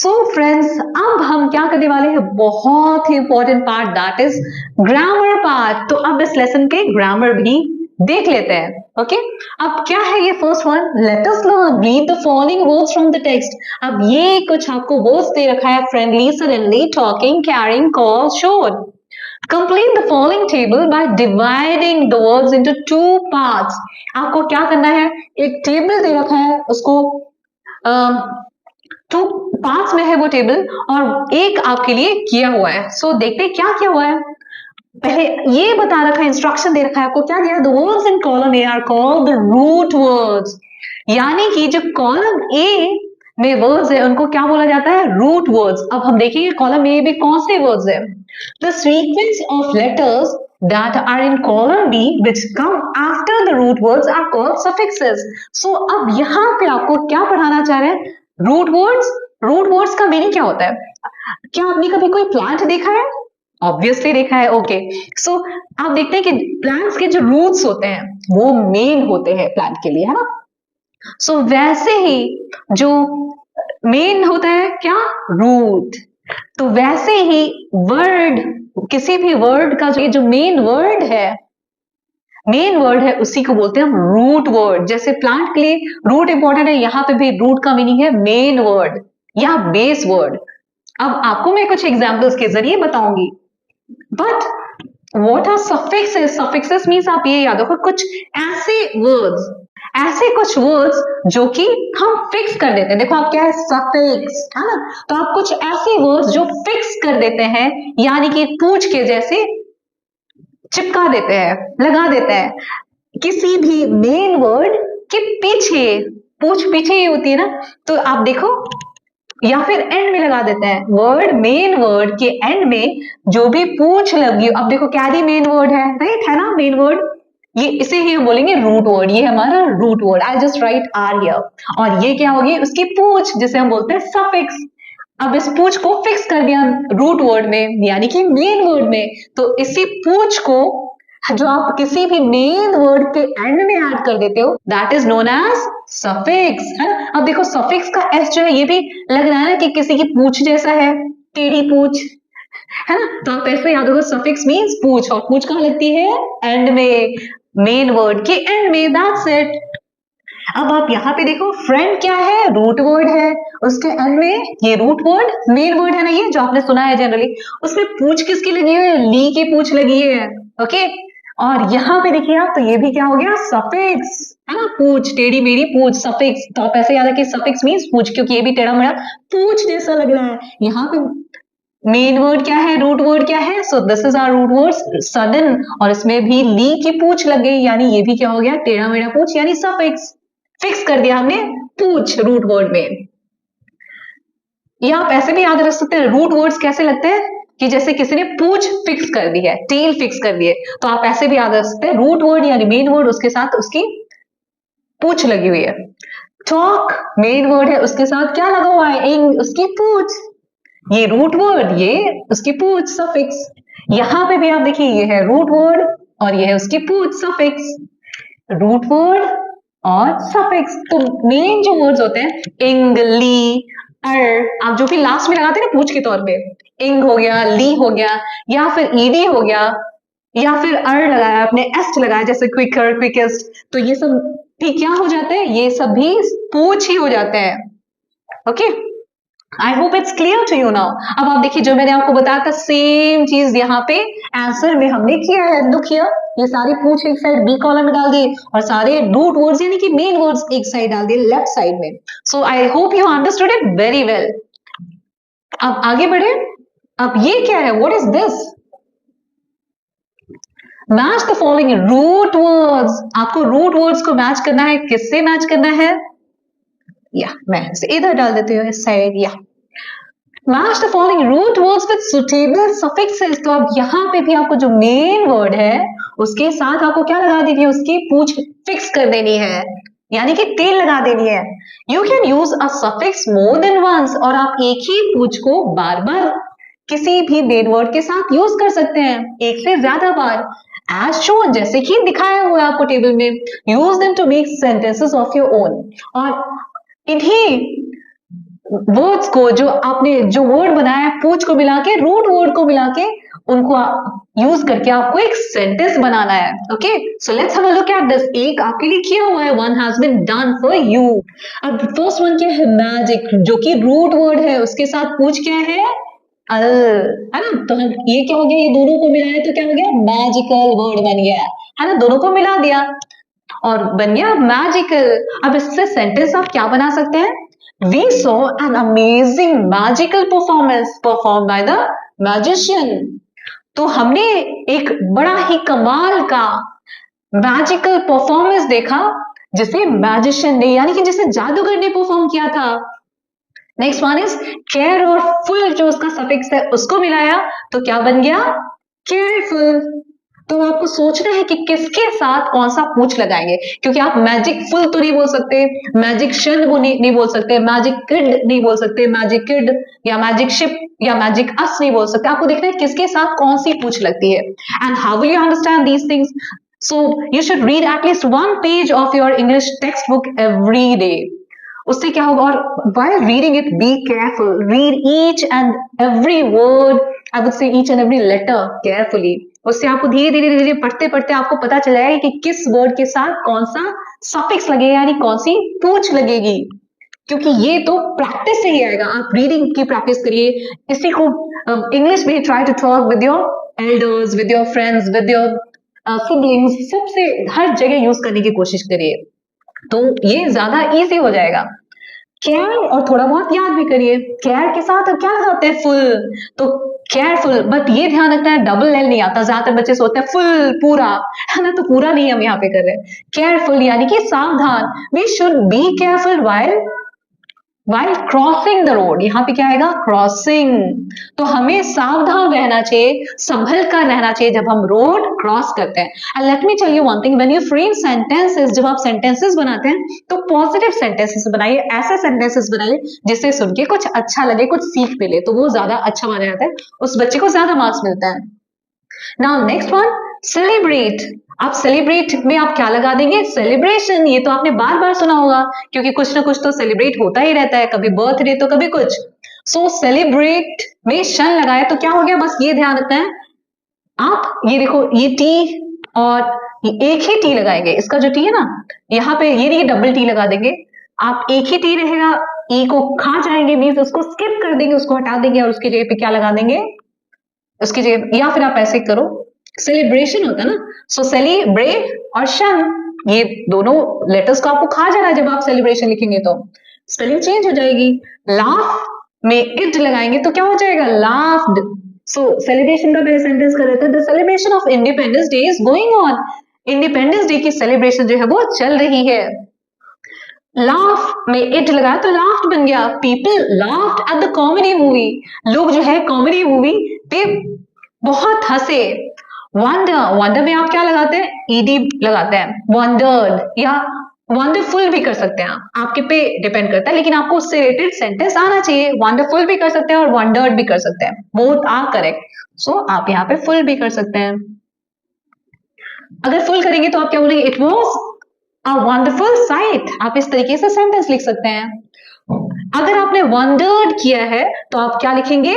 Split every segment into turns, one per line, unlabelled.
So friends, अब हम क्या करने वाले हैं, बहुत ही important part, that is grammar part. तो अब इस लेसन के ग्रामर भी देख लेते हैं। ओके अब क्या है ये first one, let us learn, read the following words from the text. अब ये कुछ आपको वर्ड्स दे रखा है, friendly, suddenly, talking, carrying, call, showed. Complete the following table by dividing the words into two parts। आपको क्या करना है, एक टेबल दे रखा है, उसको टू पार्ट्स में है वो टेबल, और एक आपके लिए किया हुआ है। सो देखते हैं क्या किया हुआ है। पहले ये बता रखा है, इंस्ट्रक्शन दे रखा है आपको, क्या दिया, the words in column A are called the root words. यानी कि जो कॉलम ए में वर्ड्स है उनको क्या बोला जाता है, रूट वर्ड्स। अब हम देखेंगे कॉलम ए में कौन से वर्ड्स है। The sequence of letters that are in column B which come after the root words are called suffixes। So अब यहाँ पे आपको क्या पढ़ाना चाह रहे हैं, रूट वर्ड्स। रूट वर्ड्स का मीनिंग क्या होता है, क्या आपने कभी कोई प्लांट देखा है, ऑब्वियसली देखा है। ओके सो आप देखते हैं कि प्लांट्स के जो रूट्स होते हैं वो मेन होते हैं प्लांट के लिए, है ना। सो वैसे ही जो मेन होता है क्या, रूट। तो वैसे ही वर्ड, किसी भी वर्ड का जो मेन वर्ड है, मेन वर्ड है, उसी को बोलते हैं हम रूट वर्ड। जैसे प्लांट के लिए रूट इंपॉर्टेंट है, यहां पे भी रूट का मीनिंग है मेन वर्ड या बेस वर्ड। अब आपको मैं कुछ एग्जांपल्स के जरिए बताऊंगी। But what are suffixes, suffixes means आप ये याद रखो, कुछ ऐसे वर्ड्स, ऐसे कुछ वर्ड्स जो कि हम फिक्स कर देते हैं। देखो आप क्या है, सफिक्स, है ना। तो आप कुछ ऐसे वर्ड्स जो फिक्स कर देते हैं, यानी कि पूछ के जैसे चिपका देते हैं, लगा देते हैं किसी भी मेन वर्ड के पीछे। पूछ पीछे ही होती है ना, तो आप देखो, या फिर एंड में लगा देते हैं वर्ड, मेन वर्ड के एंड में जो भी पूछ लगी। अब देखो कैरी मेन वर्ड है, राइट, है ना, मेन वर्ड, ये इसे ही हम बोलेंगे रूट वर्ड। ये हमारा root word, I just write are here. और ये क्या होगी, उसकी पूछ, जिसे हम बोलते हैं सफिक्स। अब इस पूछ को फिक्स कर दिया रूट वर्ड में, यानी कि मेन वर्ड में। तो इसी पूछ को जो आप किसी भी मेन वर्ड के एंड में ऐड कर देते हो, that is known as suffix, है। अब देखो सफिक्स का एस जो है, ये भी लग रहा है कि किसी की पूछ जैसा है, टेढ़ी पूछ, है ना। तो आप ऐसे याद रखो, सफिक्स मींस पूछ, और पूछ कहाँ लगती है, एंड में, मेन वर्ड के एंड में, दैट्स इट। अब आप यहाँ पे देखो, फ्रेंड क्या है, रूट वर्ड है, उसके एंड में ये रूट वर्ड मेन वर्ड है ना, ये जो आपने सुना है जनरली। उसमें पूछ किसकी लगी हुई है, ली की पूछ लगी है। ओके और यहाँ पे देखिए आप, तो ये भी क्या हो गया, सफिक्स, है ना, पूछ, टेढ़ी मेढ़ी पूछ, सफिक्स। तो आप ऐसे याद रखिए, सफिक्स मींस पूछ, क्योंकि ये भी टेढ़ा मेढ़ा पूछ जैसा लग रहा है। यहाँ पे मेन वर्ड क्या है, रूट वर्ड क्या है, so this is our root word sudden, और इसमें भी ली की पूछ लग गई, यानी ये भी क्या हो गया, टेढ़ा मेढ़ा पूछ, यानी सफिक्स। फिक्स कर दिया हमने पूछ रूट वर्ड में। या आप ऐसे भी याद रख सकते हैं, रूट वर्ड्स कैसे लगते हैं कि जैसे किसी ने पूछ फिक्स कर दी है, टेल फिक्स कर दी है, तो आप ऐसे भी याद रख सकते हैं, रूट वर्ड यानी मेन वर्ड, उसके साथ उसकी पूछ लगी हुई है। टॉक मेन वर्ड है, उसके साथ क्या लगा हुआ है, इंग, उसकी पूछ। ये रूट वर्ड, ये उसकी पूछ, सफिक्स। यहां पे भी आप देखिए, ये है रूट वर्ड और ये है उसकी पूछ, सफिक्स। रूट वर्ड और सफिक्स। तो मेन जो वर्ड्स होते हैं, इंग, ली, अर, आप जो भी लास्ट में लगाते हैं ना पूछ के तौर पे, इंग हो गया, ली हो गया, या फिर ईडी हो गया, या फिर अर लगाया आपने, एस्ट लगाया, जैसे क्विकर, क्विकेस्ट, तो ये सब भी क्या हो जाते हैं, ये सब भी पूछ ही हो जाते हैं। Okay I hope it's clear to you now. अब आप देखिए, जो मैंने आपको बताया था सेम चीज यहाँ पे आंसर में हमने किया है। लुक हियर, ये सारे पूछ एक साइड बी कॉलम में डाल दिए, और सारे रूट वर्ड्स यानी कि मेन वर्ड्स एक साइड डाल दिए, लेफ्ट साइड में। So I hope you understood it very well. अब आगे बढ़े। अब ये क्या है, what is this, match the following root words. आपको रूट वर्ड्स को मैच करना है, किससे मैच करना है, या मैं इधर डाल देती हूँ इस साइड, या match the following root words with suitable suffixes. तो अब यहाँ पे भी आपको जो मेन वर्ड है उसके साथ आपको क्या लगा देनी है, उसकी पूछ फिक्स कर देनी है, यानी कि टेल लगा देनी है। You can use a suffix more than once, और आप एक ही पूछ को बार बार किसी भी मेन वर्ड के साथ यूज कर सकते हैं, एक से ज्यादा बार, एज शोन, जैसे कि दिखाया हुआ है आपको टेबल में। Use them to make sentences of your own, और इन्हीं वर्ड्स को, जो आपने जो वर्ड बनाया है पूछ को मिला के, रूट वर्ड को मिला के, उनको यूज करके आपको एक सेंटेंस बनाना है. Okay, so let's have a look at this. एक आपके लिए किया हुआ है, one has been done for you. अब फर्स्ट वन क्या है, मैजिक, जो कि रूट वर्ड है, उसके साथ पूछ क्या है, अल, है ना. तो हम ये क्या हो गया, ये दोनों को मिलाया तो क्या हो गया, मैजिकल वर्ड बन गया, है ना. दोनों को मिला दिया और बन गया मैजिकल. अब इससे सेंटेंस आप क्या बना सकते हैं, we saw an amazing magical performance performed by the magician. तो हमने एक बड़ा ही कमाल का मैजिकल परफॉर्मेंस देखा जिसे मैजिशियन ने, यानी कि जिसे जादूगर ने परफॉर्म किया था. नेक्स्ट वन इज केयर और फुल, जो उसका सफिक्स है उसको मिलाया तो क्या बन गया, केयरफुल. तो आपको सोचना है कि किसके साथ कौन सा पूछ लगाएंगे, क्योंकि आप मैजिक फुल तो नहीं बोल सकते, मैजिक शन वो नहीं बोल सकते, मैजिक किड नहीं बोल सकते, मैजिक किड या मैजिक शिप या मैजिक अस नहीं बोल सकते. आपको देखना है किसके साथ कौन सी पूछ लगती है. And how will you understand these things, so you should read at least one page of your English text book every day. उससे क्या होगा, और while reading it be careful, read each and every word, I would say each and every letter carefully. उससे आपको धीरे धीरे धीरे पढ़ते पढ़ते आपको पता चल जाएगा कि किस वर्ड के साथ कौन सा सफिक्स लगेगा, यानी कौन सी पूछ लगेगी, क्योंकि ये तो प्रैक्टिस से ही आएगा. आप रीडिंग की प्रैक्टिस करिए, इसी को इंग्लिश में try to talk with your elders, with your friends, with your siblings, सबसे हर जगह यूज करने की कोशिश करिए, तो ये ज्यादा इजी हो जाएगा. केयर और थोड़ा बहुत याद भी करिए. केयर के साथ अब क्या लगाते हैं, फुल, तो केयरफुल. बट ये ध्यान रखना है डबल एल नहीं आता, ज्यादातर बच्चे सोचते हैं फुल पूरा, है ना, तो पूरा नहीं हम यहाँ पे कर रहे हैं. केयरफुल यानी कि सावधान. We should be careful while crossing the road. यहाँ पे क्या आएगा, क्रॉसिंग. तो हमें सावधान रहना चाहिए, संभल कर रहना चाहिए जब हम रोड क्रॉस करते हैं. And let me tell you one thing, when you frame sentences, जब आप सेंटेंसेस बनाते हैं तो पॉजिटिव सेंटेंसेस बनाइए, ऐसे सेंटेंसेस बनाइए जिससे सुन के कुछ अच्छा लगे, कुछ सीख मिले, तो वो ज्यादा अच्छा माना जाता है, उस बच्चे को ज्यादा मार्क्स मिलता है. Now next one, celebrate. आप सेलिब्रेट में आप क्या लगा देंगे, सेलिब्रेशन. ये तो आपने बार बार सुना होगा, क्योंकि कुछ ना कुछ तो सेलिब्रेट होता ही रहता है, कभी बर्थडे तो कभी कुछ. सो सेलिब्रेट में शन लगाया तो क्या हो गया, बस ये ध्यान रखना है. आप ये देखो, ये टी और ये एक ही टी लगाएंगे, इसका जो टी है ना, यहाँ पे ये नहीं डबल टी लगा देंगे. आप एक ही टी रहेगा, ई को खा जाएंगे, मीन्स उसको स्किप कर देंगे, उसको हटा देंगे और उसकी जगह पे क्या लगा देंगे, उसकी जगह, या फिर आप ऐसे करो, सेलिब्रेशन होता है ना, सो सेलिब्रेट और शन, ये दोनों लेटर्स को आपको खा जाना है. जब आप सेलिब्रेशन लिखेंगे तो स्पेलिंग चेंज हो जाएगी. लाफ में इट लगाएंगे तो क्या हो जाएगा, लाफ्ड. सो सेलिब्रेशन का पहले सेंटेंस कर रहे थे, the celebration of independence day is going on. Independence day की सेलिब्रेशन जो है वो चल रही है. लाफ में इट लगाया तो लाफ्ड बन गया. People laughed at the comedy movie. लोग जो है कॉमेडी मूवी पे बहुत हंसे. वंडर, वंडर में आप क्या लगाते हैं, ईडी लगाते हैं. वंडर्ड या वंडरफुल भी कर सकते हैं, आपके पे डिपेंड करता है, लेकिन आपको उससे रिलेटेड सेंटेंस आना चाहिए. वंडरफुल भी कर सकते हैं और वंडर्ड भी कर सकते हैं, बोथ आर करेक्ट. सो आप यहाँ पे फुल भी कर सकते हैं. अगर फुल करेंगे तो आप क्या बोलेंगे, it was a wonderful site. आप इस तरीके से सेंटेंस लिख सकते हैं. अगर आपने वंडर्ड किया है तो आप क्या लिखेंगे,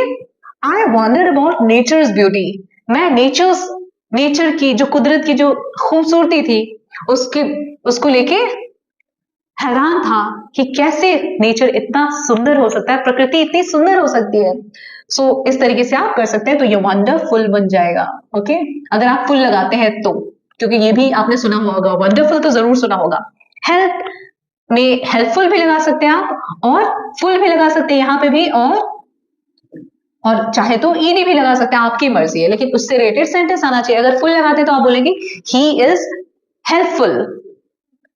I wondered about nature's beauty. मैं नेचर की, जो कुदरत की जो खूबसूरती थी, उसको लेके हैरान था कि कैसे नेचर इतना सुंदर हो सकता है, प्रकृति इतनी सुंदर हो सकती है. सो इस तरीके से आप कर सकते हैं, तो ये वंडरफुल बन जाएगा. ओके, अगर आप फुल लगाते हैं तो, क्योंकि ये भी आपने सुना होगा, वंडरफुल तो जरूर सुना होगा. हेल्प में हेल्पफुल भी लगा सकते हैं आप, और फुल भी लगा सकते हैं यहाँ पे भी, और चाहे तो ईडी भी लगा सकते हैं, आपकी मर्जी है, लेकिन उससे रिलेटेड सेंटेंस आना चाहिए. अगर फुल लगाते तो आप बोलेंगे he is helpful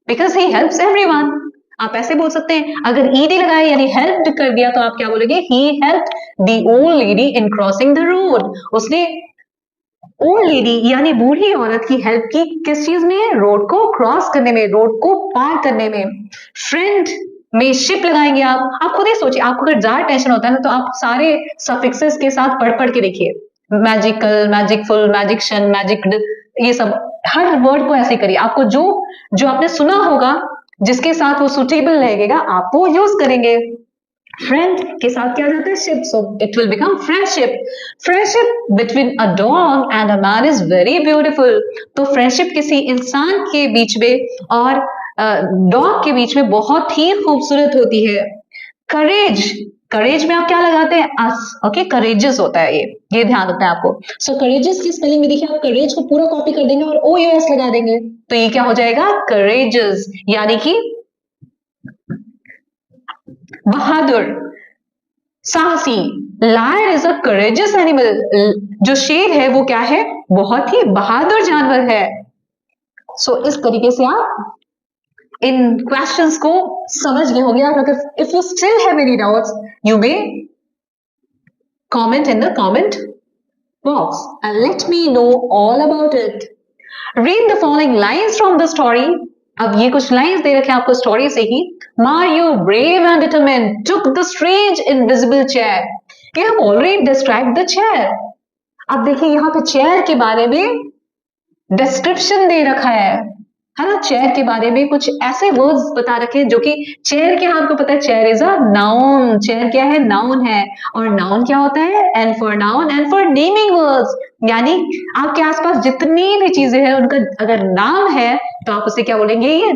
because he helps everyone. आप ऐसे बोल सकते हैं. अगर ईडी लगाया यानी हेल्प कर दिया तो आप क्या बोलेंगे, he helped the old lady in crossing the road. उसने ओल्ड लेडी यानी बूढ़ी औरत की हेल्प की किस चीज में, रोड को क्रॉस करने में, रोड को पार करने में. फ्रेंड में शिप लगाएंगे आप खुद ही सोचिए. आपको अगर ज्यादा टेंशन होता है ना तो आप सारे सफिक्सेस के साथ पढ़ के देखिए, मैजिकल, मैजिकफुल, मैजिकशन, मैजिक, ये सब हर वर्ड को ऐसे करिए. आपको जो आपने सुना होगा जिसके साथ वो सुटेबल लगेगा आप वो यूज करेंगे. फ्रेंड के साथ क्या जाता है ship, so it will become friendship. Friendship between a dog and a man is very beautiful. तो फ्रेंडशिप किसी इंसान के बीच में और डॉग के बीच में बहुत ही खूबसूरत होती है. करेज, करेज में आप क्या लगाते हैं अस, ओके, करेजियस होता है ये ध्यान रखना है आपको. सो करेजियस की स्पेलिंग में देखिए आप करेज को पूरा कॉपी कर देंगे और ओ एस लगा देंगे, तो ये क्या हो जाएगा करेजियस, यानी कि बहादुर, साहसी. Lion is a courageous animal. जो शेर है वो क्या है, बहुत ही बहादुर जानवर है. सो इस तरीके से आप इन क्वेश्चंस को समझ गए होंगे. अगर if you still have any doubts you may comment in the comment box and let me know all about it. Read the following lines from the story. अब ये कुछ लाइंस दे रखे हैं आपको स्टोरी से ही. Mario, brave and determined, took the strange invisible chair. You have already described the chair. अब देखिए यहाँ पे चेयर के बारे में डिस्क्रिप्शन दे रखा है ना. चेयर के बारे में कुछ ऐसे वर्ड्स बता रखे हैं जो कि चेयर क्या, आपको पता है chair is a noun. Chair क्या है, नाउन है. और नाउन क्या होता है, N for noun, N for naming words. यानी आपके आसपास जितनी भी चीजें हैं उनका अगर नाम है तो आप उसे क्या बोलेंगे, ये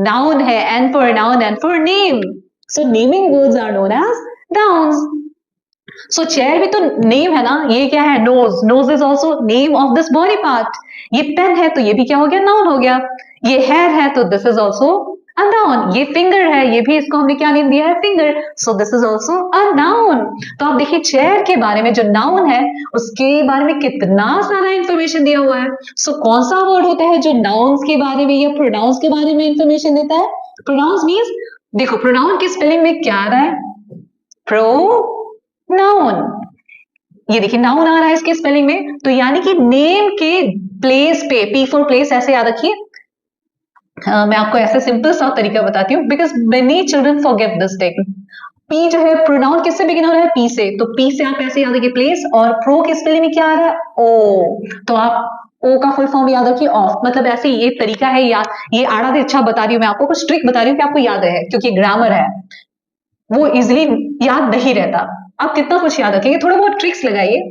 नाउन है. N for noun, N for name. So naming words are known as nouns. So chair भी तो नेम है ना. ये क्या है, nose. Nose is also name of this body part. ये पेन है तो ये भी क्या हो गया, नाउन हो गया. ये हेयर है तो this is also a noun. ये फिंगर है, ये भी इसको हमने क्या नेम दिया है, finger. So this is also a noun. तो आप देखिए चेयर के बारे में जो नाउन है उसके बारे में कितना सारा इंफॉर्मेशन दिया हुआ है. सो कौन सा वर्ड होता है जो नाउन्स के बारे में या प्रोनाउंस के बारे में इंफॉर्मेशन देता है. प्रोनाउंस मीन्स, देखो प्रोनाउन की स्पेलिंग में क्या आ रहा है, प्रो नाउन. ये देखिए नाउन आ रहा है इसके स्पेलिंग में, तो यानी कि नेम के प्लेस पे, पी फॉर प्लेस ऐसे याद रखिए. मैं आपको ऐसे सिंपल सा तरीका बताती हूँ because many children forget this thing. P जो है प्रोनाउन किससे बिगिन हो रहा है, पी से. तो पी से आप ऐसे याद रखिए प्लेस. और प्रो के स्पेलिंग में क्या आ रहा है, ओ. तो आप ओ का फुल फॉर्म याद रखिए ऑफ. मतलब ऐसे ये तरीका है याद. ये आड़ा से अच्छा बता रही हूँ मैं आपको, कुछ ट्रिक बता रही हूँ कि आपको याद रहे, क्योंकि ग्रामर है वो इजिली याद नहीं रहता. आप कितना कुछ याद रखेंगे, थोड़ा बहुत ट्रिक्स लगाइए.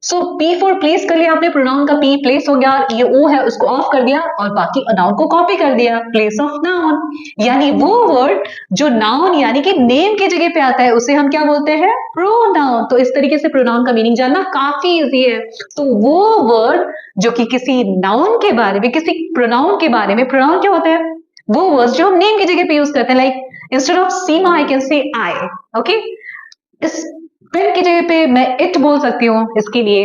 सो पी फॉर प्लेस कर लिया आपने, प्रोनाउन का पी प्लेस हो गया. ये ओ है उसको ऑफ कर दिया और बाकी नाउन को कॉपी कर दिया, प्लेस ऑफ नाउन. यानी वो वर्ड जो नाउन यानी कि नेम की जगह पे आता है उसे हम क्या बोलते हैं, प्रोनाउन. तो इस तरीके से प्रोनाउन का मीनिंग जानना काफी इजी है. तो वो वर्ड जो कि किसी नाउन के बारे में, किसी प्रोनाउन के बारे में, प्रोनाउन क्या होता है, वो वर्ड जो हम नेम की जगह पे यूज करते हैं. Like instead of Seema I can say I. Okay, इस पेन की जगह पे मैं इट बोल सकती हूँ इसके लिए,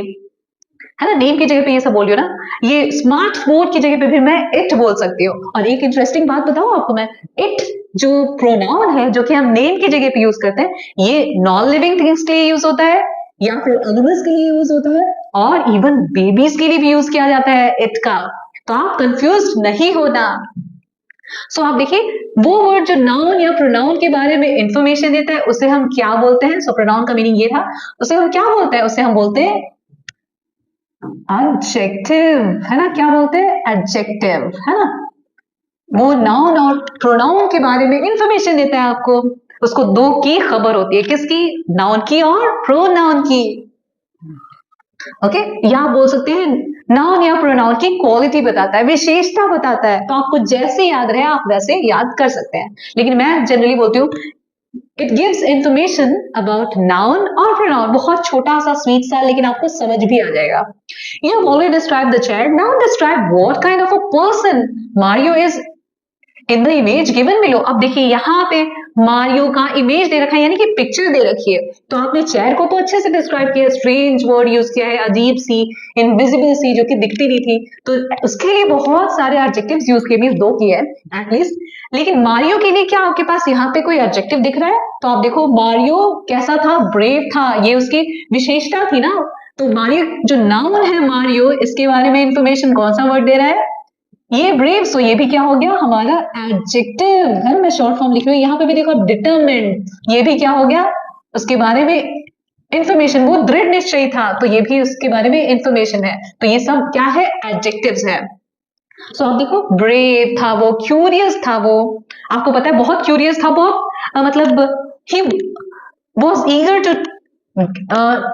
है ना. नेम की जगह पे ये सब बोल रही हूँ ना. ये स्मार्टफोन की जगह पे भी मैं इट बोल सकती हूँ. और एक इंटरेस्टिंग बात बताऊँ आपको मैं, इट जो प्रोनाउन है जो कि हम नेम की जगह पे यूज करते हैं, ये नॉन लिविंग थिंग्स के लिए यूज होता है या फिर एनिमल्स के लिए यूज होता है और इवन बेबीज के लिए भी यूज किया जाता है इट का. तो आप कंफ्यूज नहीं होना. सो आप देखिए वो वर्ड जो नाउन या प्रोनाउन के बारे में इंफॉर्मेशन देता है उसे हम क्या बोलते हैं. सो प्रोनाउन का मीनिंग ये था. उसे हम क्या बोलते हैं, उसे हम बोलते हैं एडजेक्टिव, है ना. क्या बोलते हैं, एडजेक्टिव, है ना. वो नाउन और प्रोनाउन के बारे में इंफॉर्मेशन देता है आपको. उसको दो की खबर होती है, किसकी, नाउन की और प्रोनाउन की. ओके, या आप बोल सकते हैं नाउन या प्रोनाउन की क्वालिटी बताता है, विशेषता बताता है. तो आपको जैसे याद रहे आप वैसे याद कर सकते हैं. लेकिन मैं जनरली बोलती हूँ it gives information about noun और प्रोनाउन. बहुत छोटा सा स्वीट सा, लेकिन आपको समझ भी आ जाएगा. You have already described the chair. Now describe what kind of a person Mario is in the image given below. अब देखिए यहाँ पे मारियो का इमेज दे रखा है, यानी कि पिक्चर दे रखी है. तो आपने चेयर को तो अच्छे से डिस्क्राइब किया, स्ट्रेंज वर्ड यूज किया है, अजीब सी, इनविजिबल सी, जो कि दिखती नहीं थी. तो उसके लिए बहुत सारे एडजेक्टिव्स यूज किए, मींस दो किए हैं एटलीस्ट. लेकिन मारियो के लिए क्या आपके पास यहाँ पे कोई एडजेक्टिव दिख रहा है, तो आप देखो मारियो कैसा था, ब्रेव था. ये उसकी विशेषता थी ना. तो मारियो जो नाउन है मारियो, इसके बारे में इंफॉर्मेशन कौन सा वर्ड दे रहा है, ये ब्रेव. सो ये भी क्या हो गया हमारा एडजेक्टिव, है. मैं शॉर्ट फॉर्म लिख रही हूँ. यहाँ पे भी देखो डिटरमिन्ड, ये भी क्या हो गया, उसके बारे में इंफॉर्मेशन. वो दृढ़ निश्चयी था, तो ये भी उसके बारे में इंफॉर्मेशन है. तो ये सब क्या है, एडजेक्टिव्स है. सो आप देखो ब्रेव था वो, क्यूरियस था वो. आपको पता है बहुत क्यूरियस था, बहुत मतलब ही was eager to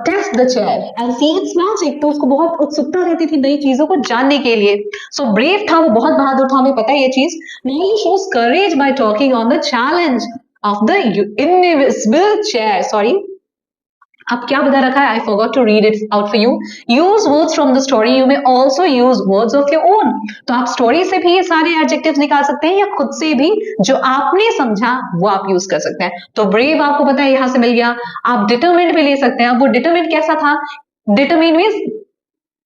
test the chair and see its magic. तो उसको बहुत उत्सुकता रहती थी नई चीजों को जानने के लिए. So brave था, वो बहुत बहादुर था, हमें पता है ये चीज. Now he shows courage by talking on the challenge of the invisible chair. Sorry, अब क्या बता रखा है? I forgot to read it out for you. Use words from the story. You may also use words of your own. तो आप story से भी ये सारे एडजेक्टिव्स निकाल सकते हैं या खुद से भी जो आपने समझा वो आप यूज कर सकते हैं. तो ब्रेव आपको पता है यहां से मिल गया. आप डिटरमिन्ड भी ले सकते हैं. अब वो डिटरमिन्ड कैसा था? डिटरमिन्ड मीन्स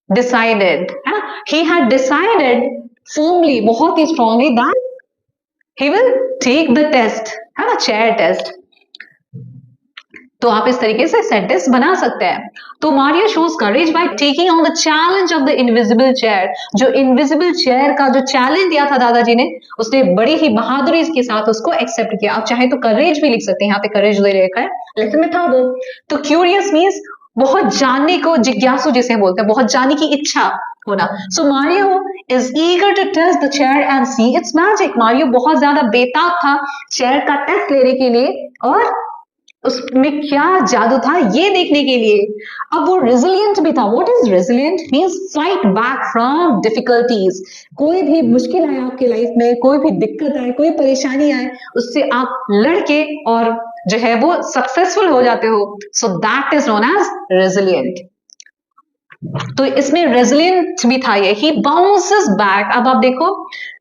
डिसाइडेड, है ना? He had decided firmly, बहुत ही strongly that he will take the test, है ना? Chair test. तो आप इस तरीके से सेंटेंस बना सकते हैं. तो Mario shows courage by taking on the challenge of the invisible chair. जो इनविजिबल चेयर का जो चैलेंज दिया था दादाजी ने, उसने बड़ी ही बहादुरी के साथ उसको एक्सेप्ट किया. आप चाहे तो करेज भी लिख सकते हैं, यहाँ पे करेज दे रखा है लेकिन में था वो. तो क्यूरियस मीन्स बहुत जानने को, जिज्ञासु जिसे बोलते हैं, बहुत जानने की इच्छा होना. So Mario is eager to test the chair and see its magic. Mario बहुत ज्यादा बेताब था चेयर का टेस्ट लेने के लिए और उसमें क्या जादू था ये देखने के लिए. अब वो रेजिलियंट भी था. What is resilient? Means fight back from difficulties. कोई भी मुश्किल आए आपके लाइफ में, कोई भी दिक्कत आए, कोई परेशानी आए, उससे आप लड़के और जो है वो सक्सेसफुल हो जाते हो. So that is known as resilient. तो इसमें रेजिलियंट भी था ये. He bounces back. अब आप देखो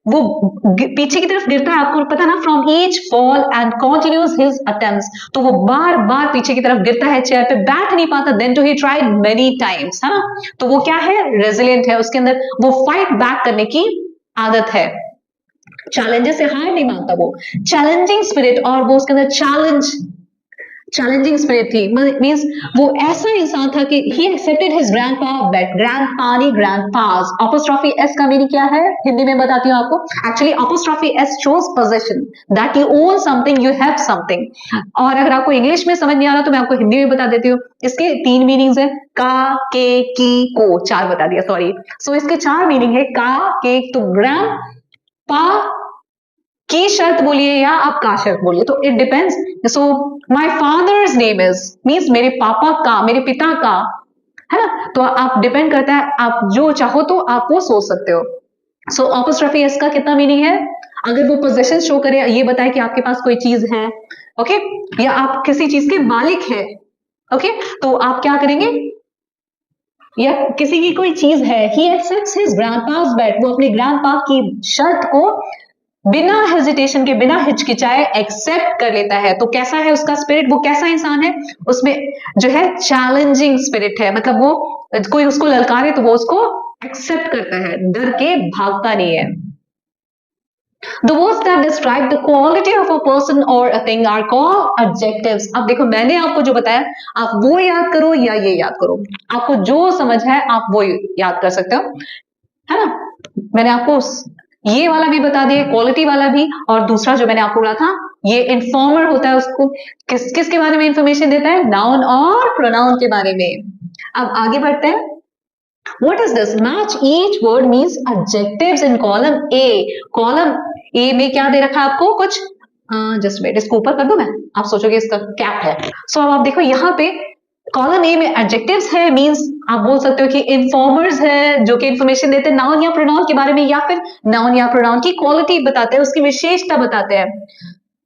वो पीछे की तरफ गिरता है, आपको पता ना, from each fall and continues his attempts. तो वो बार बार पीछे की तरफ गिरता है, चेयर पे बैठ नहीं पाता. Then too he tried many times, है ना? तो वो क्या है? रेजिलियंट है. उसके अंदर वो फाइट बैक करने की आदत है. चैलेंजेस से हार नहीं मानता वो. चैलेंजिंग स्पिरिट, और वो उसके अंदर चैलेंजिंग स्पिरिट थी. मींस वो ऐसा इंसान था कि he accepted his grandpa bet. Grandpa नहीं ग्रैंडपास. अपोस्ट्रोफी एस का मीनिंग क्या है हिंदी में बताती हूँ आपको. Actually apostrophe S shows possession, that you own something, you have something. और अगर आपको इंग्लिश में समझ नहीं आ रहा तो मैं आपको हिंदी में बता देती हूँ. इसके 3 मीनिंग्स है. का, के, की, को. 4 बता दिया, सॉरी. सो इसके 4 मीनिंग है. का, के, तो ग्रैंडपा की शर्त बोलिए या आप का शर्त बोलिए, तो it depends. So my father's name is means मेरे पापा का, मेरे पिता का, है ना? तो आप डिपेंड करता है, आप जो चाहो तो आप वो सोच सकते हो. सो अपोस्ट्रोफी एस का कितना मीनिंग है? अगर वो पोजेशन शो करे, ये बताए कि आपके पास कोई चीज है, ओके, या आप किसी चीज के मालिक है, ओके, तो आप क्या करेंगे? या किसी की कोई चीज है. ही एक्सेप्ट्स हिज ग्रैंडपास बेट. वो अपने ग्रैंडपा की शर्त को बिना हेजिटेशन के, बिना हिचकिचाए एक्सेप्ट कर लेता है. तो कैसा है उसका स्पिरिट? वो कैसा इंसान है? उसमें जो है चैलेंजिंग स्पिरिट है. मतलब वो कोई उसको ललकारे तो वो उसको एक्सेप्ट करता है, डर के भागता नहीं है. The words that describe the quality of a person or a thing are called adjectives. अब देखो मैंने आपको जो बताया, आप वो याद करो या ये याद करो. आपको जो समझ है आप वो याद कर सकते हो, है ना? मैंने आपको ये वाला भी बता दिया, क्वालिटी वाला भी, और दूसरा जो मैंने आपको बोला था ये इन्फॉर्मर होता है. उसको किसके बारे में इंफॉर्मेशन देता है? नाउन और प्रोनाउन के बारे में. अब आगे बढ़ते हैं. What is this? Match each word means adjectives in column A. Column A में क्या दे रखा है आपको? कुछ जस्ट वेट, इसको ऊपर कर दूं मैं, आप सोचोगे इसका कैप है. सो अब आप देखो यहाँ पे कॉलम ए में एडजेक्टिव्स है, मींस आप बोल सकते हो कि इन्फॉर्मर्स है जो कि इंफॉर्मेशन देते हैं नाउन या प्रोनाउन के बारे में, या फिर नाउन या प्रोनाउन की क्वालिटी बताते हैं, उसकी विशेषता बताते हैं.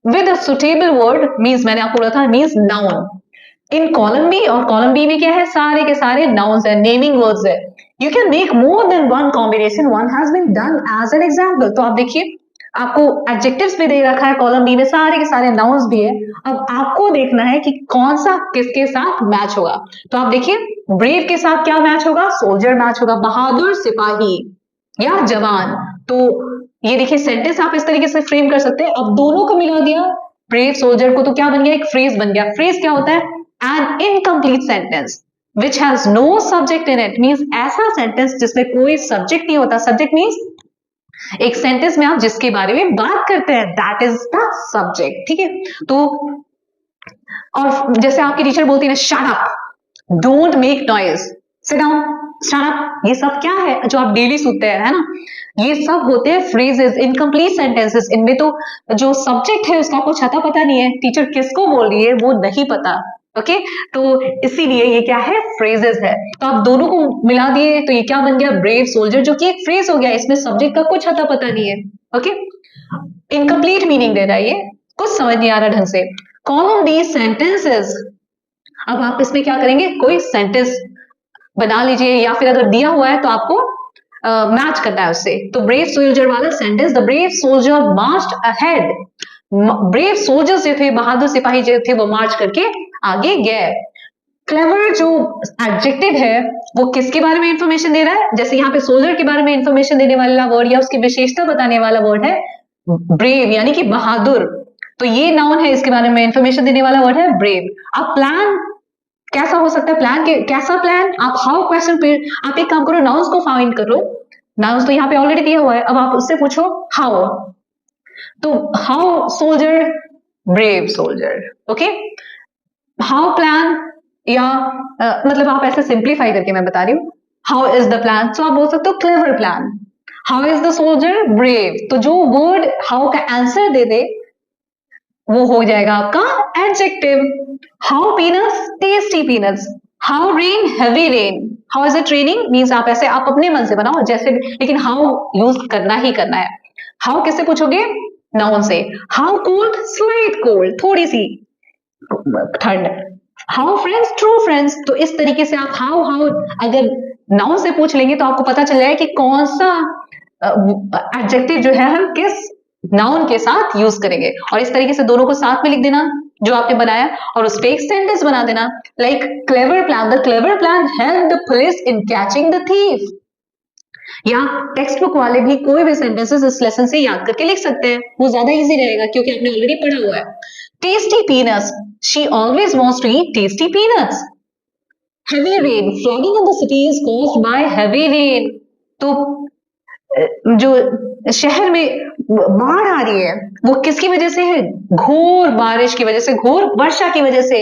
With a suitable word means, मैंने आपको बोला था, means noun. In column B, और कॉलम बी में क्या है? सारे के सारे नाउन्स है, नेमिंग वर्ड्स है. You can make more than one combination, one has been done as an example. तो आप देखिए आपको एडजेक्टिव्स भी दे रखा है कॉलम बी में, सारे के सारे नाउन्स भी है. अब आपको देखना है कि कौन सा किसके साथ मैच होगा. तो आप देखिए ब्रेव के साथ क्या मैच होगा? सोल्जर मैच होगा, बहादुर सिपाही या जवान. तो ये देखिए सेंटेंस आप इस तरीके से फ्रेम कर सकते हैं. अब दोनों को मिला दिया, ब्रेव सोल्जर को, तो क्या बन गया? एक फ्रेज बन गया. फ्रेज क्या होता है? An incomplete sentence which has no subject in it. Means ऐसा सेंटेंस जिसमें कोई सब्जेक्ट नहीं होता. सब्जेक्ट मींस एक सेंटेंस में आप जिसके बारे में बात करते हैं, दैट इज द सब्जेक्ट. ठीक है? तो और जैसे आपकी टीचर बोलती है ना, shut up, don't make noise, sit down, shut up, ये सब क्या है जो आप डेली सुनते हैं, है ना? ये सब होते हैं फ्रेजेस, इनकम्प्लीट सेंटेंसेस. इनमें तो जो सब्जेक्ट है उसका कुछ अता पता नहीं है, टीचर किसको बोल रही है वो नहीं पता. ओके तो इसीलिए ये क्या है, फ्रेजेस है। तो आप दोनों को मिला दिए तो ये क्या बन गया, ब्रेव सोल्जर, जो कि एक फ्रेज हो गया, इसमें सब्जेक्ट का कुछ अता पता नहीं है। ओके इनकम्प्लीट मीनिंग दे रहा है, ये कुछ समझ नहीं आ रहा ढंग से। कॉलम दी सेंटेंसेस, अब आप इसमें क्या करेंगे, कोई सेंटेंस बना लीजिए, या फिर अगर दिया हुआ है तो आपको मैच करना है उससे। तो ब्रेव सोल्जर वाला sentence, the brave soldier marched ahead, brave soldiers जो थे, बहादुर सिपाही जो थे, वो मार्च करके आगे गए। क्लेवर जो एडजेक्टिव है वो किसके बारे में इंफॉर्मेशन दे रहा है, जैसे यहाँ पे सोल्जर के बारे में इंफॉर्मेशन देने वाला वर्ड या उसकी विशेषता बताने वाला वर्ड है ब्रेव, यानी कि बहादुर। तो ये नाउन है, इसके बारे में इंफॉर्मेशन देने वाला वर्ड है ब्रेव। अब प्लान कैसा हो सकता है, प्लान के कैसा प्लान, आप हाउ क्वेश्चन पे आप एक काम करो, नाउन्स को फाइंड करो, नाउन्स तो यहाँ पे ऑलरेडी दिया हुआ है, अब आप उससे पूछो हाउ। तो how soldier, brave soldier, okay. How plan, या मतलब आप ऐसे सिंप्लीफाई करके मैं बता रही हूँ, हाउ इज द प्लान, तो आप बोल सकते हो clever plan. How is the soldier, brave. तो जो वर्ड हाउ का आंसर दे दे वो हो जाएगा आपका adjective. How peanuts, tasty peanuts. How rain, heavy rain. How is it raining means आप ऐसे आप अपने मन से बनाओ जैसे, लेकिन हाउ यूज करना ही करना है। हाउ किससे पूछोगे, नाउन से। हाउ कोल्ड, स्लाइट कोल्ड, थोड़ी सी ठंड। How friends, true friends. तो इस तरीके से आप हाउ हाउ अगर नाउन से पूछ लेंगे तो आपको पता चल जाएगा कि कौन सा एडजेक्टिव जो है हम किस नाउन के साथ यूज करेंगे, और इस तरीके से दोनों को साथ में लिख देना जो आपने बनाया, और उस पे एक सेंटेंस बना देना, like clever plan, the clever plan help the police in catching the thief. या टेक्स्ट बुक वाले भी कोई भी सेंटेंसेस इस लेसन से याद करके लिख सकते हैं, वो ज्यादा इजी रहेगा क्योंकि आपने ऑलरेडी पढ़ा हुआ है। Tasty peanuts, she always wants to eat tasty peanuts. Heavy rain, flooding in the city is caused by heavy rain. तो जो शहर में बाढ़ आ रही है वो किसकी वजह से है, घोर बारिश की वजह से, घोर वर्षा की वजह से।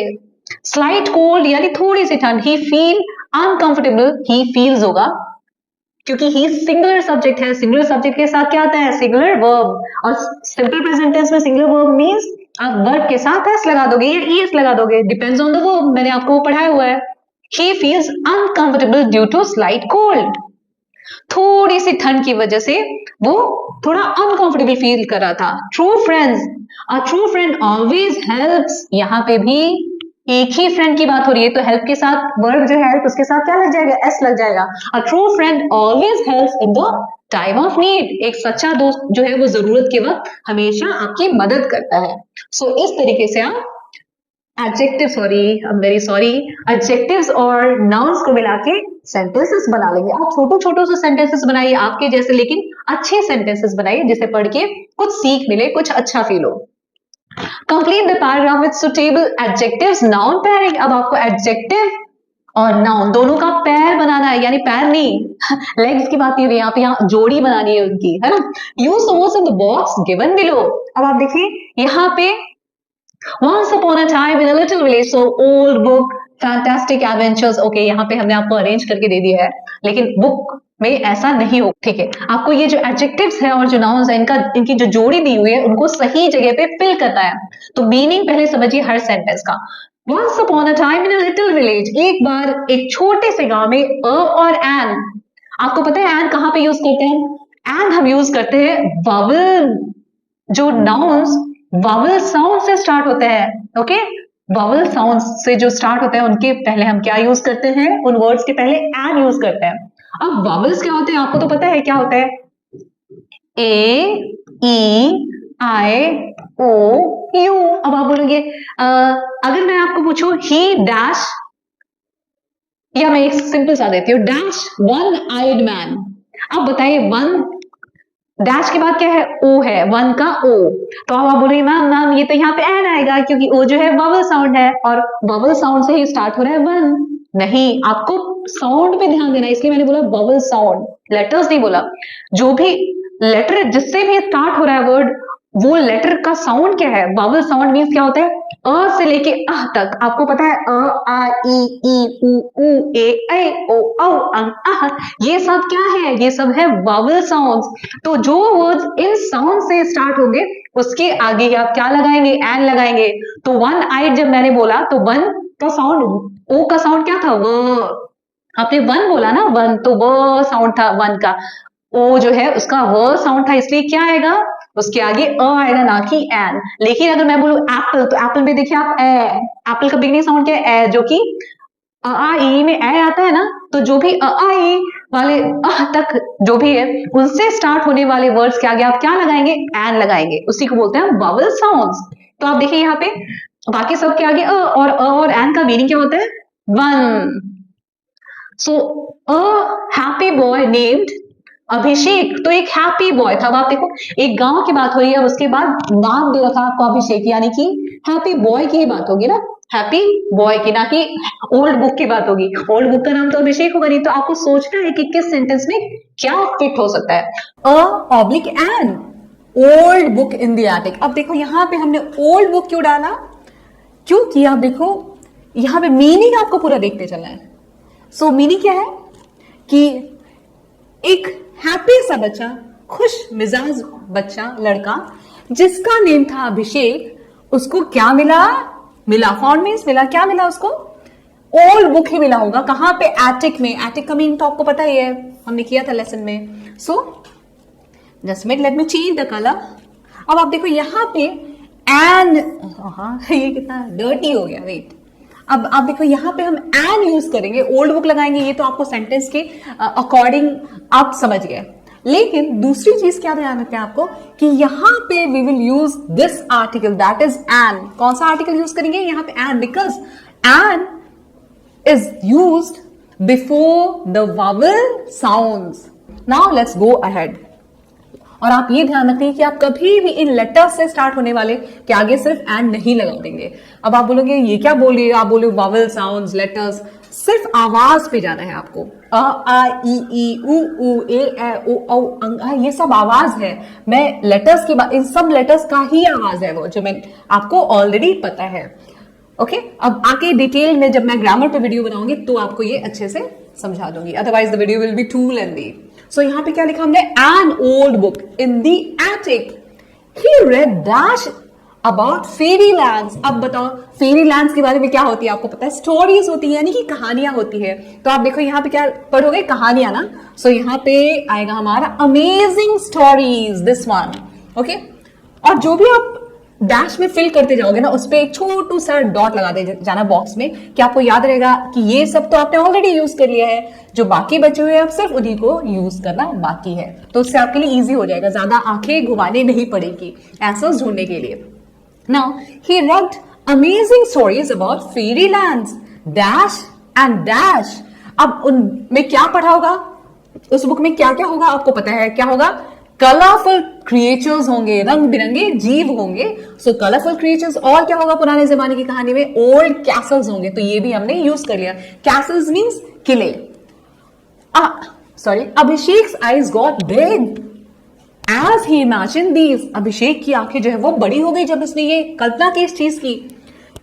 स्लाइट कोल्ड यानी थोड़ी सी ठंड। ही फील अनकंफर्टेबल, ही फील्स होगा क्योंकि ही सिंगुलर सब्जेक्ट है, सिंगुलर सब्जेक्ट के साथ क्या आता है, सिंगुलर वर्ब। और सिंपल प्रेजेंट टेंस में सिंगुलर वर्ब मींस आप वर्ब के साथ एस लगा दोगे या ईएस लगा दोगे, डिपेंड्स ऑन द वर्ब, मैंने आपको पढ़ाया हुआ है। He feels uncomfortable due to slight cold, थोड़ी सी ठंड की वजह से वो थोड़ा अनकंफर्टेबल फील कर रहा था। True friends, a true friend always helps, यहाँ पे भी एक ही फ्रेंड की बात हो रही है तो हेल्प के साथ वर्ब जो है हेल्प उसके साथ क्या लग जाएगा, एस लग जाएगा। A true friend always helps in the time of need, एक सच्चा दोस्त जो है वो जरूरत के वक्त हमेशा आपकी मदद करता है। सो इस तरीके से आप adjective, sorry I am very sorry, adjectives और नाउन्स को मिला के सेंटेंसेस बना लेंगे। आप छोटे छोटे से सेंटेंसेस बनाइए आपके जैसे, लेकिन अच्छे सेंटेंसेस बनाइए जिसे पढ़ के कुछ सीख मिले, कुछ अच्छा फील हो। Complete the paragraph with suitable adjectives, noun pairing. अब आपको एडजेक्टिव और नाउन दोनों का पैर बनाना है, यानी पैर नहीं लेग्स की बात नहीं हो रही, आप यहाँ जोड़ी बनानी है उनकी, है ना। Use the words in the box given below. अब आप देखिए यहाँ पे Once upon a time in a little village, so old book, fantastic adventures. Okay, यहाँ पे हमने आपको अरेंज करके दे दिया है, लेकिन बुक में ऐसा नहीं हो, ठीक है। आपको ये जो एडजेक्टिव्स है और जो नाउन्स है इनकी जो जोड़ी दी हुई है उनको सही जगह पे फिल करना है। तो मीनिंग पहले समझिए हर सेंटेंस का। Once upon a time in a little village, एक बार एक छोटे से गांव में अ और एन, आपको पता है एन कहाँ पे यूज करते हैं, एन हम यूज करते हैं वावल, जो नाउन्स वावल साउंड से स्टार्ट होते हैं, ओके। वावल साउंड से जो स्टार्ट होते हैं उनके पहले हम क्या यूज करते हैं, उन वर्ड्स के पहले एन यूज करते हैं। अब वावल्स क्या होते हैं आपको तो पता है क्या होता है, ए ई आई ओ यू। अब आप बोलोगे अगर मैं आपको पूछूं ही डैश, या मैं एक सिंपल सा देती हूँ, डैश वन आइड मैन। अब बताइए वन डैश के बाद क्या है, ओ है, वन का ओ। तो अब आप बोलेंगे मैम मैम ये तो यहाँ पे एन आएगा क्योंकि ओ जो है वॉवल साउंड है और वॉवल साउंड से ही स्टार्ट हो रहा है वन। नहीं, आपको साउंड पे ध्यान देना है, इसलिए मैंने बोला वॉवल साउंड, लेटर्स नहीं बोला। जो भी लेटर जिससे भी स्टार्ट हो रहा है वर्ड, वो लेटर का साउंड क्या है, वॉवल साउंड मीन्स क्या होता है, अ से लेके अह तक। आपको पता है अ आ ई उ ए ऐ ओ औ अं अह, ये सब क्या है, ये सब है वॉवल साउंड्स। तो जो वर्ड्स इन साउंड से स्टार्ट होंगे उसके आगे आप क्या लगाएंगे, एन लगाएंगे। तो वन आइड जब मैंने बोला तो वन का साउंड, ओ का साउंड क्या था? व। आपने वन बोला ना, वन, तो व साउंड था वन का। ओ जो है उसका व साउंड था, इसलिए क्या आएगा? उसके आगे अ आएगा, ना कि एन। लेकिन अगर मैं बोलूं एप्पल, तो एप्पल में देखिए आप ए, एप्पल का बिगनिंग साउंड क्या है? ए, जो कि अ आ ई में ए आता है ना, तो जो भी अ आ ई वाले तक जो भी है उनसे स्टार्ट होने वाले वर्ड्स के आगे आप क्या लगाएंगे? एन लगाएंगे, उसी को बोलते हैं वावल साउंड्स। तो आप देखिए यहाँ पे बाकी सब के आगे अ और एन का मीनिंग क्या होता है? One. So a happy boy named Abhishek, तो एक हैप्पी बॉय था। अब आप देखो एक गांव की बात हो रही है, उसके बाद नाम दे रखा आपको अभिषेक, यानी कि हैप्पी बॉय की ही बात होगी ना, हैप्पी बॉय की, ना कि ओल्ड बुक की बात होगी। ओल्ड बुक का नाम तो अभिषेक होगा नहीं, तो आपको सोचना है कि किस सेंटेंस में क्या फिट हो सकता है। अ oblique N old book in the attic. अब देखो यहाँ पे हमने ओल्ड बुक क्यों डाला? क्योंकि आप देखो यहाँ पे मीनिंग आपको पूरा देखते चलना है। सो मीनिंग क्या है कि एक हैप्पी सा बच्चा, खुश मिजाज बच्चा, लड़का जिसका नेम था अभिषेक, उसको क्या मिला? मिला फॉन्ड मीन्स मिला, क्या मिला उसको? ओल्ड बुक ही मिला होगा। कहां पे? एटिक में। एटिक का मीनिंग तो आपको पता ही है, हमने किया था लेसन में। So just let me change the colour. अब आप देखो यहाँ पे एन, ये कितना डर्टी हो गया, वेट। अब आप देखो यहाँ पे हम एन यूज करेंगे, ओल्ड बुक लगाएंगे, ये तो आपको सेंटेंस के अकॉर्डिंग आप समझ गए। लेकिन दूसरी चीज क्या ध्यान रखें आपको कि यहाँ पे we will use this article, that is an. कौन सा आर्टिकल यूज करेंगे यहाँ पे? An, because an is used before the vowel sounds. Now let's go ahead. और आप ये ध्यान रखें कि आप कभी भी इन लेटर्स से स्टार्ट होने वाले के आगे सिर्फ एंड नहीं लगा देंगे। अब आप बोलोगे ये क्या बोल रही है? आप बोलो वावल साउंड्स, लेटर्स, सिर्फ आवाज पे जाना है आपको। अ आ ई उ ए ओ औ ये सब आवाज है। मैं लेटर्स की बात, इन सब लेटर्स का ही आवाज है वो, जो मैं आपको ऑलरेडी पता है। ओके, अब आके डिटेल में जब मैं ग्रामर पे वीडियो बनाऊंगी तो आपको ये अच्छे से समझा दूंगी, otherwise the video will be too lengthy. So यहाँ पे क्या लिखा हमने? An old book in the attic he read dash about fairy lands. अब बताओ फेरी लैंड्स के बारे में क्या होती है? आपको पता है, स्टोरीज होती है, यानी कि कहानियां होती है। तो आप देखो यहाँ पे क्या पढ़ोगे? कहानियां ना। सो यहाँ पे आएगा हमारा amazing stories, this one. Okay, और जो भी आप डैश में फिल करते जाओगे ना, उस पर एक छोटू सा डॉट लगा दे जाना बॉक्स में, कि आपको याद रहेगा कि ये सब तो आपने ऑलरेडी यूज कर लिया है, जो बाकी बचे हुए हैं अब सिर्फ उन्हीं को यूज करना बाकी है। तो उससे आपके लिए इजी हो जाएगा, ज्यादा आंखें घुमाने नहीं पड़ेगी आंसर्स ढूंढने के लिए। Now he read amazing stories about fairy lands dash and dash. अब उनमें क्या पढ़ा होगा? उस बुक में क्या क्या होगा आपको पता है? क्या होगा? कलरफुल क्रिएचर्स होंगे, रंग बिरंगे जीव होंगे। सो कलरफुल क्रिएचर्स। और क्या होगा पुराने जमाने की कहानी में? ओल्ड कैसल्स होंगे। तो ये भी हमने यूज कर लिया। कैसल्स मींस किले। Sorry, Abhishek's eyes got big as he imagine these. Abhishek की आंखें जो है वो बड़ी हो गई जब उसने ये कल्पना की इस चीज की।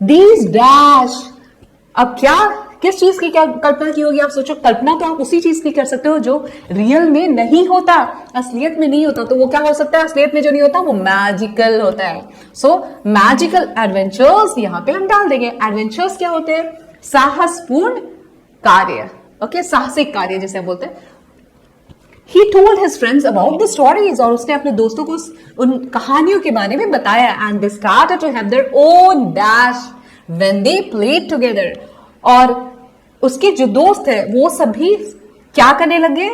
These dash. अब क्या, किस चीज की क्या कल्पना की होगी? आप सोचो, कल्पना तो आप उसी चीज की कर सकते हो जो रियल में नहीं होता, असलियत में नहीं होता। तो वो क्या हो सकता है? असलियत में जो नहीं होता वो मैजिकल होता है। सो मैजिकल एडवेंचर्स यहां पे हम डाल देंगे। एडवेंचर्स क्या होते हैं? साहसपूर्ण कार्य। ओके, साहसिक कार्य जिसे बोलते हैं। He told his friends about the stories, और उसने अपने दोस्तों को उन कहानियों के बारे में बताया। And they started to have their own dash when they played together। और उसके जो दोस्त है वो सभी क्या करने लगे?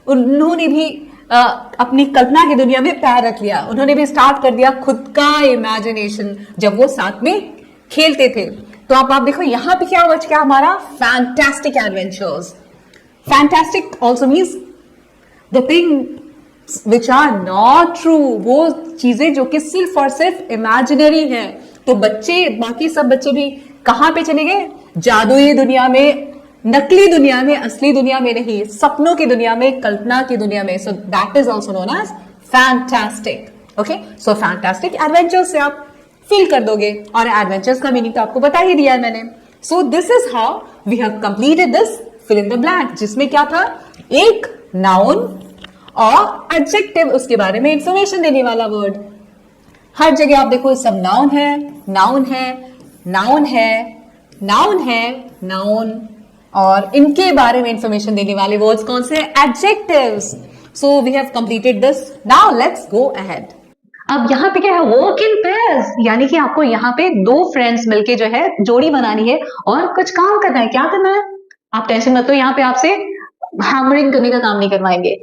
उन्होंने भी अपनी कल्पना की दुनिया में पैर रख लिया। उन्होंने भी स्टार्ट कर दिया खुद का इमेजिनेशन जब वो साथ में खेलते थे। तो आप देखो यहाँ पे क्या बच गया हमारा? Fantastic adventures. Fantastic also means the thing which are not true, वो चीजें जो कि सिर्फ और सिर्फ इमेजिनरी है। तो बच्चे, बाकी सब बच्चे भी कहां पे चले गए? जादुई दुनिया में, नकली दुनिया में, असली दुनिया में नहीं, सपनों की दुनिया में, कल्पना की दुनिया में। So that is also known as fantastic. Okay, so fantastic adventures से आप फिल कर दोगे, और एडवेंचर्स का मीनिंग तो आपको बता ही दिया है मैंने। So this is how we have completed this fill in the blank, जिसमें क्या था? एक नाउन और एडजेक्टिव, उसके बारे में इंफॉर्मेशन देने वाला वर्ड। हर जगह आप देखो सब नाउन है, नाउन है, नाउन है, नाउन है, नाउन और इनके बारे में इंफॉर्मेशन देने वाले वर्ड्स कौन से? Adjectives. So we have completed this, now let's go ahead. अब यहाँ पे क्या है? वर्क इन पेयर्स, यानी कि आपको यहाँ पे दो फ्रेंड्स मिलके जो है जोड़ी बनानी है और कुछ काम करना है। क्या करना है? आप टेंशन मत लो, यहाँ पे आपसे हैमरिंग करने का काम नहीं करवाएंगे।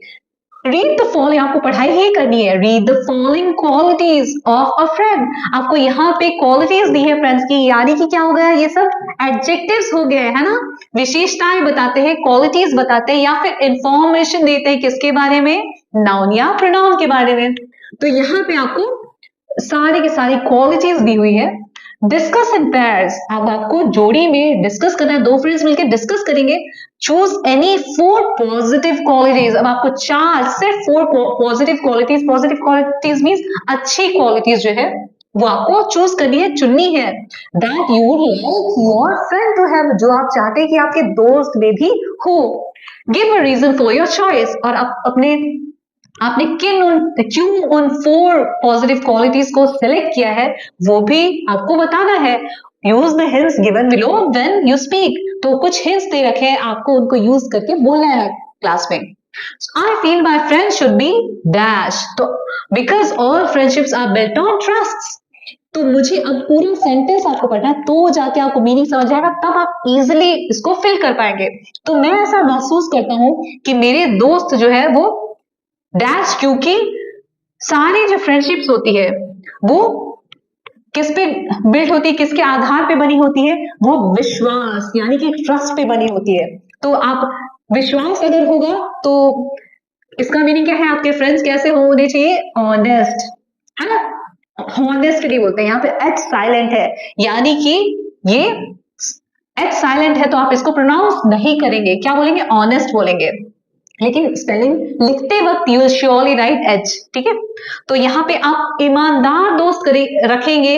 रीड द फॉलोइंग, आपको पढ़ाई ही करनी है। Read the following qualities of a friend. आपको यहाँ पे क्वालिटीज दी है फ्रेंड्स की, यानी कि क्या हो गया? ये सब एडजेक्टिव्स हो गए, है ना? विशेषताएं बताते हैं, क्वालिटीज बताते हैं, या फिर इंफॉर्मेशन देते हैं किसके बारे में? नाउन या प्रोनाउन के बारे में। तो यहाँ पे आपको सारी की सारी क्वालिटीज दी हुई है। डिस्कस इन पेयर्स, अब आपको जोड़ी में डिस्कस करना है, दो फ्रेंड्स मिलकर डिस्कस करेंगे। चूज एनी 4 पॉजिटिव क्वालिटीज, अब आपको सिर्फ 4 positive qualities, positive qualities means अच्छी क्वालिटीज जो है वो आपको चूज करनी है, चुननी है। That you would like your friend to have, जो आप चाहते हैं कि आपके दोस्त में भी हो। Give a reason for your choice, और आप आपने क्यों उन 4 पॉजिटिव क्वालिटीज को सिलेक्ट किया है वो भी आपको बताना है। Use the hints given below when you speak, तो कुछ हिंट्स दे रखे हैं, आपको उनको यूज करके बोलना है क्लास में। I feel my friend should be dash, तो because all friendships are built on trust. तो मुझे अब पूरा सेंटेंस आपको पढ़ना है, तो जाके आपको मीनिंग समझ आएगा, तब आप इजिली इसको फिल कर पाएंगे। तो मैं ऐसा महसूस करता हूं कि मेरे दोस्त जो है वो डैश, क्योंकि सारी जो फ्रेंडशिप्स होती है वो किस पे बिल्ड होती है, किसके आधार पे बनी होती है? वो विश्वास यानी कि ट्रस्ट पे बनी होती है। तो आप विश्वास अगर होगा तो इसका मीनिंग क्या है? आपके फ्रेंड्स कैसे होने चाहिए? ऑनेस्ट, है ना? हॉनेस्टली बोलते हैं, यहाँ पे एच साइलेंट है, यानी कि ये एच साइलेंट है तो आप इसको प्रोनाउंस नहीं करेंगे, क्या बोलेंगे? ऑनेस्ट बोलेंगे। लेकिन स्पेलिंग लिखते वक्त यू श्योरली राइट एच, ठीक है? तो यहाँ पे आप ईमानदार दोस्त रखेंगे।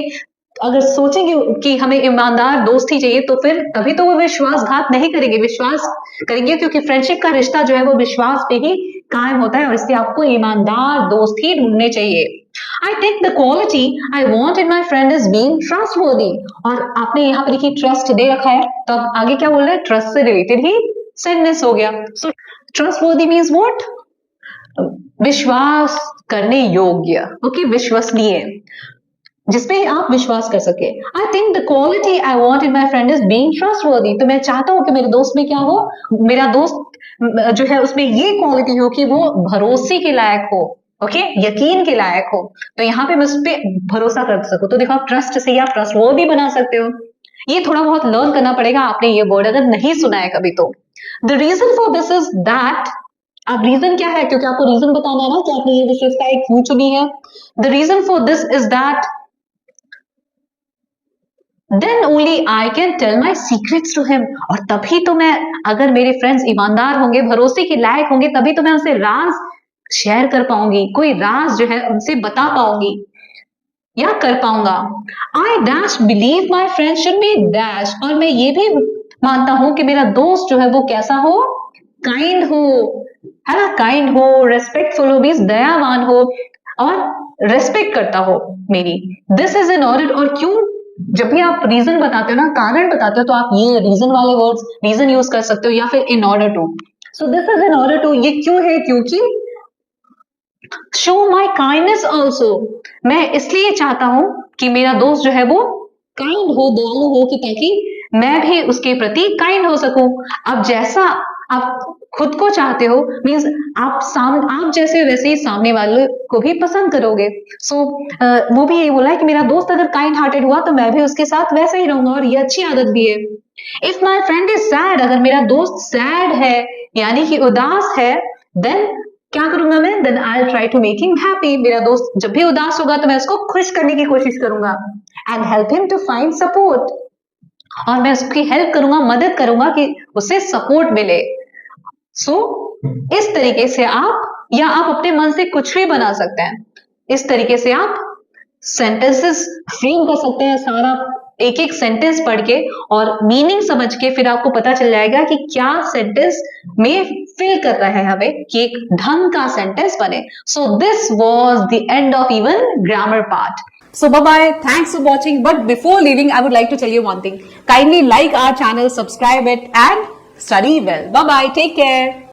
अगर सोचेंगे कि हमें ईमानदार दोस्त ही चाहिए, तो फिर कभी तो वो विश्वासघात नहीं करेंगे, विश्वास करेंगे, क्योंकि फ्रेंडशिप का रिश्ता जो है वो विश्वास पे ही कायम होता है, और इसलिए आपको ईमानदार दोस्त ही ढूंढने चाहिए। I think the quality I want in my friend is being trustworthy, और आपने यहाँ पे देखिए ट्रस्ट दे रखा है, तो अब आगे क्या बोल रहे हैं? ट्रस्ट से रिलेटेड ही सेंटेंस हो गया। सो ट्रस्टवर्दी मीन्स व्हाट? विश्वास करने योग्य, ओके, विश्वसनीय, जिसपे आप विश्वास कर सके। I think the quality I want in my friend is being trustworthy, तो मैं चाहता हूं कि मेरे दोस्त में क्या हो? मेरा दोस्त जो है उसमें ये क्वालिटी हो कि वो भरोसे के लायक हो, ओके, यकीन के लायक हो। तो यहाँ पे मैं उस पर भरोसा कर सकूं। तो देखो, आप ट्रस्ट से या ट्रस्टवर्दी बना सकते हो। ये थोड़ा बहुत लर्न करना पड़ेगा, आपने ये वर्ड अगर नहीं सुना है कभी तो। The reason for this is that, अब रीजन क्या है? क्योंकि आपको रीजन बताना है ना कि आपने ये विशेषताएं क्यों चुनी है। The reason for this is that then only I can tell my secrets to him, और तभी तो मैं, अगर मेरे फ्रेंड्स ईमानदार होंगे, भरोसे के लायक होंगे, तभी तो मैं उनसे राज शेयर कर पाऊंगी, कोई राज जो है उनसे बता पाऊंगी या कर पाऊंगा। I dash believe my friend should be dash, और मैं ये भी मानता हूं कि मेरा दोस्त जो है वो कैसा हो? काइंड हो, है ना? काइंड हो, रेस्पेक्टफुल हो, मीन्स दयावान हो, और रेस्पेक्ट करता हो मेरी। दिस इज इन ऑर्डर, और क्यों? जब भी आप रीजन बताते हो ना, कारण बताते हो, तो आप ये रीजन वाले वर्ड्स, रीजन यूज कर सकते हो, या फिर in order to. So this is in order to, ये क्यों है? क्योंकि शो माई काइंडनेस ऑल्सो, मैं इसलिए चाहता हूं कि मेरा दोस्त जो है वो काइंड हो, दयालु हो, कि ताकि मैं भी उसके प्रति काइंड हो सकूं। अब जैसा आप खुद को चाहते हो, मीन्स आप जैसे वैसे ही सामने वाले को भी पसंद करोगे। सो वो भी यही बोला है कि मेरा दोस्त अगर काइंड हार्टेड हुआ तो मैं भी उसके साथ वैसे ही रहूंगा, और ये अच्छी आदत भी है। If my friend is sad, अगर मेरा दोस्त सैड है यानी कि उदास है, देन क्या करूंगा मैं? Then I try to make him happy, मेरा दोस्त जब भी उदास होगा तो मैं उसको खुश करने की कोशिश करूंगा। And help him to find support, और मैं उसकी हेल्प करूंगा, मदद करूंगा कि उसे सपोर्ट मिले। सो इस तरीके से आप, या आप अपने मन से कुछ भी बना सकते हैं, इस तरीके से आप सेंटेंसेस फ्रेम कर सकते हैं, सारा एक एक सेंटेंस पढ़ के और मीनिंग समझ के, फिर आपको पता चल जाएगा कि क्या सेंटेंस में फिल कर रहा है हमें, कि एक ढंग का सेंटेंस बने। So this was the end of even grammar part.
So bye-bye. Thanks for watching. But before leaving, I would like to tell you one thing. Kindly like our channel, subscribe it and study well. Bye-bye. Take care.